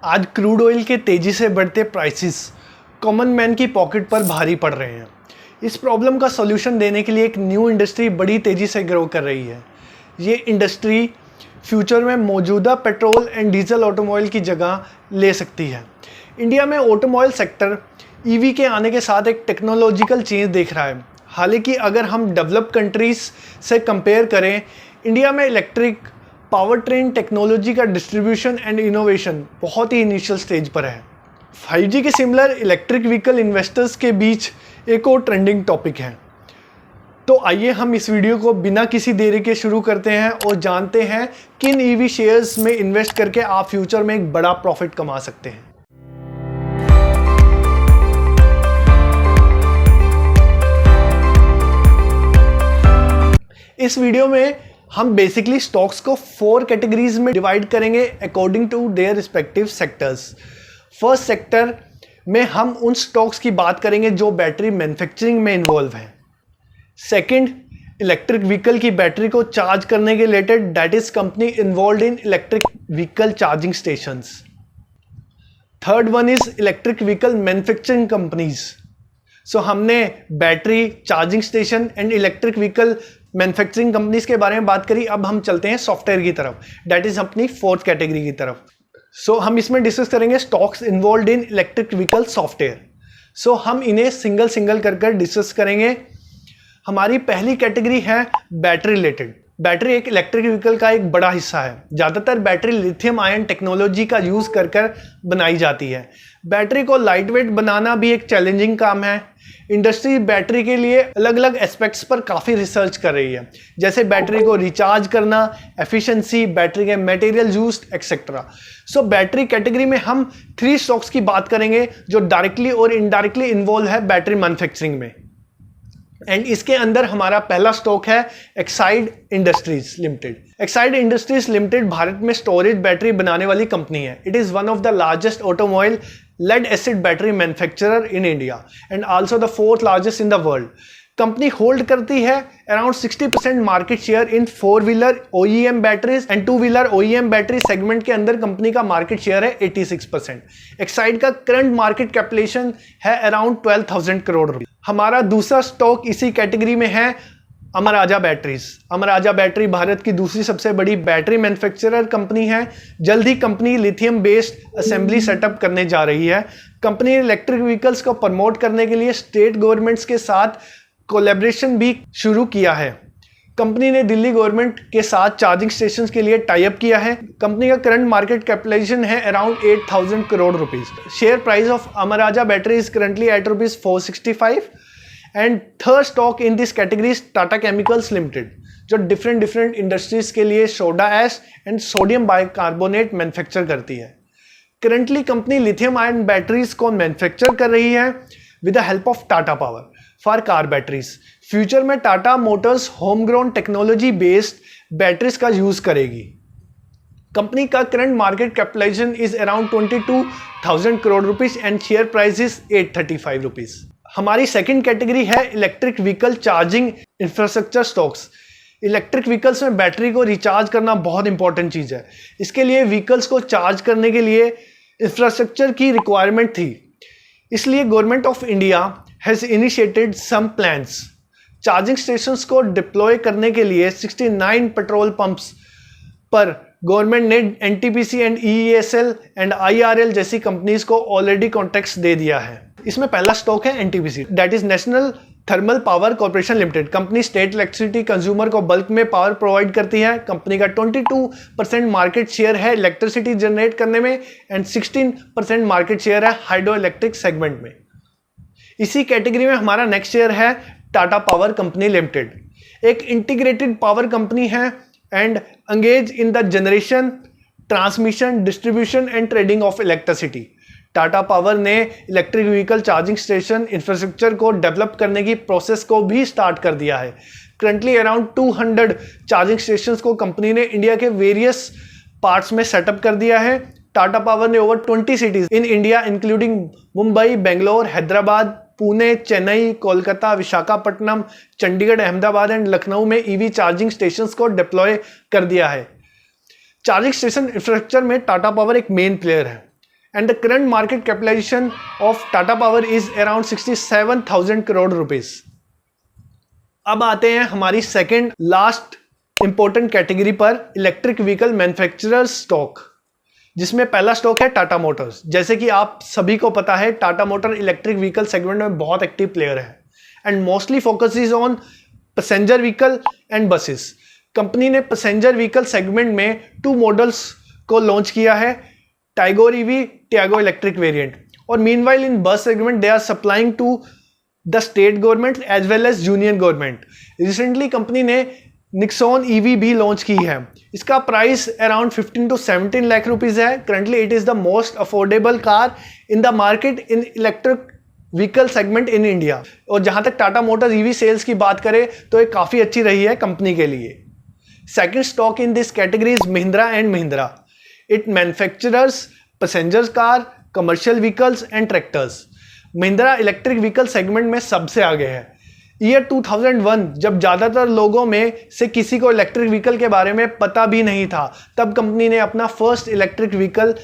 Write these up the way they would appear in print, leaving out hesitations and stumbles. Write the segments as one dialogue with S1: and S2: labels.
S1: आज crude oil के तेज़ी से बढ़ते प्राइसेस कॉमन मैन की पॉकेट पर भारी पड़ रहे हैं। इस प्रॉब्लम का सॉल्यूशन देने के लिए एक न्यू इंडस्ट्री बड़ी तेज़ी से ग्रो कर रही है। ये इंडस्ट्री फ्यूचर में मौजूदा पेट्रोल एंड डीजल ऑटोमोबाइल की जगह ले सकती है। इंडिया में ऑटोमोबाइल सेक्टर ईवी के आने के साथ एक टेक्नोलॉजिकल चेंज देख रहा है। हालांकि अगर हम डेवलप्ड कंट्रीज से कंपेयर करें, इंडिया में इलेक्ट्रिक पावर ट्रेन टेक्नोलॉजी का डिस्ट्रीब्यूशन एंड इनोवेशन बहुत ही इनिशियल स्टेज पर है। 5G के सिमिलर इलेक्ट्रिक व्हीकल इन्वेस्टर्स के बीच एक और ट्रेंडिंग टॉपिक है। तो आइए हम इस वीडियो को बिना किसी देरी के शुरू करते हैं और जानते हैं किन ईवी शेयर्स में इन्वेस्ट करके आप फ्यूचर में एक बड़ा प्रॉफिट कमा सकते हैं। इस वीडियो में हम बेसिकली स्टॉक्स को 4 कैटेगरीज में डिवाइड करेंगे according to their respective sectors. First sector में हम उन स्टॉक्स की बात करेंगे जो बैटरी मैन्युफैक्चरिंग में इन्वॉल्व हैं। सेकंड, इलेक्ट्रिक व्हीकल की बैटरी को चार्ज करने के related, that is company involve in electric vehicle charging stations. Third one is electric vehicle manufacturing companies. So हमने battery, charging station and electric vehicle manufacturing companies के बारे में बात करी। अब हम चलते हैं सॉफ्टवेयर की तरफ, दैट इज अपनी फोर्थ कैटेगरी की तरफ। सो हम इसमें डिस्कस करेंगे stocks involve in electric vehicle software. So हम इन्हें सिंगल सिंगल कर डिस्कस करेंगे। हमारी पहली कैटेगरी है बैटरी रिलेटेड। बैटरी एक इलेक्ट्रिक व्हीकल का एक बड़ा हिस्सा है। ज़्यादातर बैटरी लिथियम आयन टेक्नोलॉजी का यूज़ कर बनाई जाती है। बैटरी को लाइट वेट बनाना भी एक चैलेंजिंग काम है। इंडस्ट्री बैटरी के लिए अलग अलग एस्पेक्ट्स पर काफ़ी रिसर्च कर रही है, जैसे बैटरी को रिचार्ज करना, एफिशिएंसी, बैटरी के मटेरियल यूज्ड एक्सेट्रा। सो बैटरी कैटेगरी में हम 3 स्टॉक्स की बात करेंगे जो डायरेक्टली और इनडायरेक्टली इन्वॉल्व है बैटरी मैन्युफैक्चरिंग में। एंड इसके अंदर हमारा पहला स्टॉक है Exide industries limited. Exide industries limited Bharat में स्टोरेज बैटरी बनाने वाली कंपनी है। It is one of the largest automobile lead acid battery manufacturer in India and also the 4th largest in the world. Company hold करती है around 60% market share in four wheeler OEM batteries and two wheeler OEM battery segment के अंदर company का market share है 86%। Exide का current market capitalisation है around 12,000 crore रुपए। हमारा दूसरा स्टॉक इसी कैटेगरी में है अमर राजा बैटरीज। अमर राजा बैटरी भारत की दूसरी सबसे बड़ी बैटरी मैन्युफैक्चरर कंपनी है। जल्द ही company lithium based assembly setup करने जा रही है। कंपनी ने इलेक्ट्रिक व्हीकल्स को प्रमोट करने के लिए स्टेट गवर्नमेंट्स के साथ कोलैबोरेशन भी शुरू किया है। कंपनी ने दिल्ली गवर्नमेंट के साथ चार्जिंग स्टेशन के लिए टाई अप किया है। कंपनी का करंट मार्केट कैपिटलाइजेशन है around 8,000 crore rupees. Share price of Amara Raja battery is currently at ₹465। And third stock in this category is Tata Chemicals Limited, जो डिफरेंट इंडस्ट्रीज के लिए soda ash and sodium bicarbonate manufacture करती है। Currently company lithium ion batteries को manufacture कर रही है with the help of Tata Power for car batteries. Future में Tata Motors home grown technology based batteries का यूज करेगी। कंपनी का current market capitalisation is around 22,000 crore rupees and share price is 835 rupees. हमारी second category है electric vehicle charging infrastructure stocks. Electric vehicles में battery को recharge करना बहुत इंपॉर्टेंट चीज़ है। इसके लिए व्हीकल्स को चार्ज करने के लिए इंफ्रास्ट्रक्चर की रिक्वायरमेंट थी। इसलिए government of India has initiated some plans. Charging stations को डिप्लॉय करने के लिए 69 पेट्रोल पंप्स पर गवर्नमेंट ने NTPC and EESL and IRL जैसी कंपनीज को ऑलरेडी कॉन्ट्रैक्ट्स दे दिया है। इसमें पहला स्टॉक है NTPC, that is National Thermal Power Corporation Limited. Company state electricity consumer को बल्क में पावर प्रोवाइड करती है। कंपनी का 22% मार्केट शेयर है इलेक्ट्रिसिटी जनरेट करने में एंड 16% मार्केट शेयर है हाइड्रो इलेक्ट्रिक सेगमेंट में। इसी कैटेगरी में हमारा नेक्स्ट शेयर है टाटा पावर कंपनी लिमिटेड। एक इंटीग्रेटेड पावर कंपनी है and engage in the generation, transmission, distribution and trading of electricity. Tata power ने electric vehicle charging station infrastructure को डेवलप करने की प्रोसेस को भी स्टार्ट कर दिया है। करंटली अराउंड 200 चार्जिंग स्टेशंस को कंपनी ने इंडिया के वेरियस पार्ट्स में सेटअप कर दिया है। टाटा पावर ने over 20 cities in India including Mumbai, Bangalore, Hyderabad, Pune, Chennai, Kolkata, Visakhapatnam, Chandigarh, Ahmedabad and Lucknow में ईवी चार्जिंग स्टेशंस को डिप्लॉय कर दिया है। चार्जिंग स्टेशन इंफ्रास्ट्रक्चर में टाटा पावर एक मेन प्लेयर है। and the current market capitalization of Tata Power is around 67,000 crore rupees. अब आते हैं हमारी सेकेंड लास्ट इंपॉर्टेंट कैटेगरी पर, इलेक्ट्रिक व्हीकल मैन्युफैक्चरर्स स्टॉक, जिसमें पहला स्टॉक है टाटा मोटर्स। जैसे कि आप सभी को पता है, Tata Motor electric vehicle segment में बहुत एक्टिव प्लेयर है and mostly focuses on passenger vehicle and buses. Company ने पैसेंजर व्हीकल सेगमेंट में 2 मॉडल्स को लॉन्च किया है, Tigor EV, Tiago electric variant. और meanwhile in bus segment they are supplying to the state government as well as union government. Recently company ने Nexon EV भी launch की है। इसका price around 15 to 17 lakh rupees है। Currently it is the most affordable car in the market in electric vehicle segment in India. और जहां तक Tata Motors EV sales की बात करें तो ये काफी अच्छी रही है कंपनी के लिए। Second stock in this category is Mahindra and Mahindra. It manufacturers passenger car, commercial vehicles and tractors. Mahindra electric vehicle segment में सबसे आगे है। ईयर 2001 जब ज़्यादातर लोगों में से किसी को इलेक्ट्रिक व्हीकल के बारे में पता भी नहीं था, तब कंपनी ने अपना first electric vehicle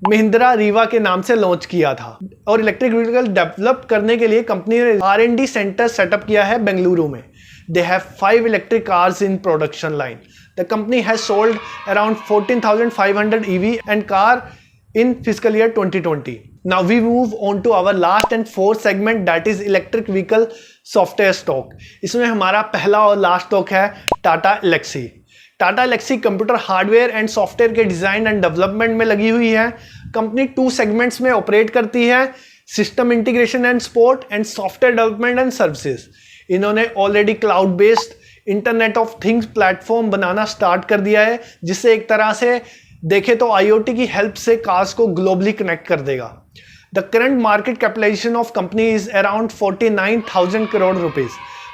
S1: Mahindra Rewa के नाम से लॉन्च किया था। और इलेक्ट्रिक व्हीकल डेवलप करने के लिए कंपनी ने R&D सेंटर सेटअप किया है बेंगलुरु में। They have 5 electric cars in production line. The company has sold around 14,500 EV and car in fiscal year 2020. Now we move on to our last and fourth segment, that is electric vehicle software stock. इसमें हमारा पहला और last stock है Tata Elxsi. Tata Elxsi computer hardware and software के design and development में लगी हुई है। कंपनी 2 सेगमेंट्स में ऑपरेट करती है, system integration and support and software development and services. इन्होंने already cloud based internet of things platform बनाना स्टार्ट कर दिया है, जिससे एक तरह से देखें तो IoT की हेल्प से कार्स को ग्लोबली कनेक्ट कर देगा। The current market capitalization of company is around 49,000 crore rupees.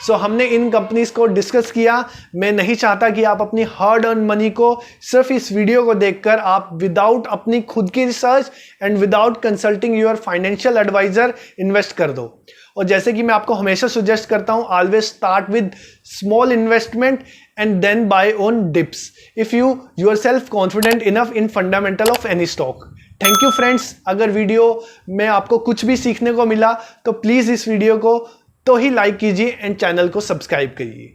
S1: So हमने इन कंपनीज को डिस्कस किया। मैं नहीं चाहता कि आप अपनी हार्ड अर्न मनी को सिर्फ इस वीडियो को देखकर आप विदाउट अपनी खुद की research and without consulting your financial adviser invest कर दो। और जैसे कि मैं आपको हमेशा सजेस्ट करता हूं, always start with small investment and then buy on dips if you yourself confident enough in fundamental of any stock. Thank you friends. अगर वीडियो में आपको कुछ भी सीखने को मिला तो प्लीज इस वीडियो को तो ही लाइक कीजिए एंड चैनल को सब्सक्राइब करिए।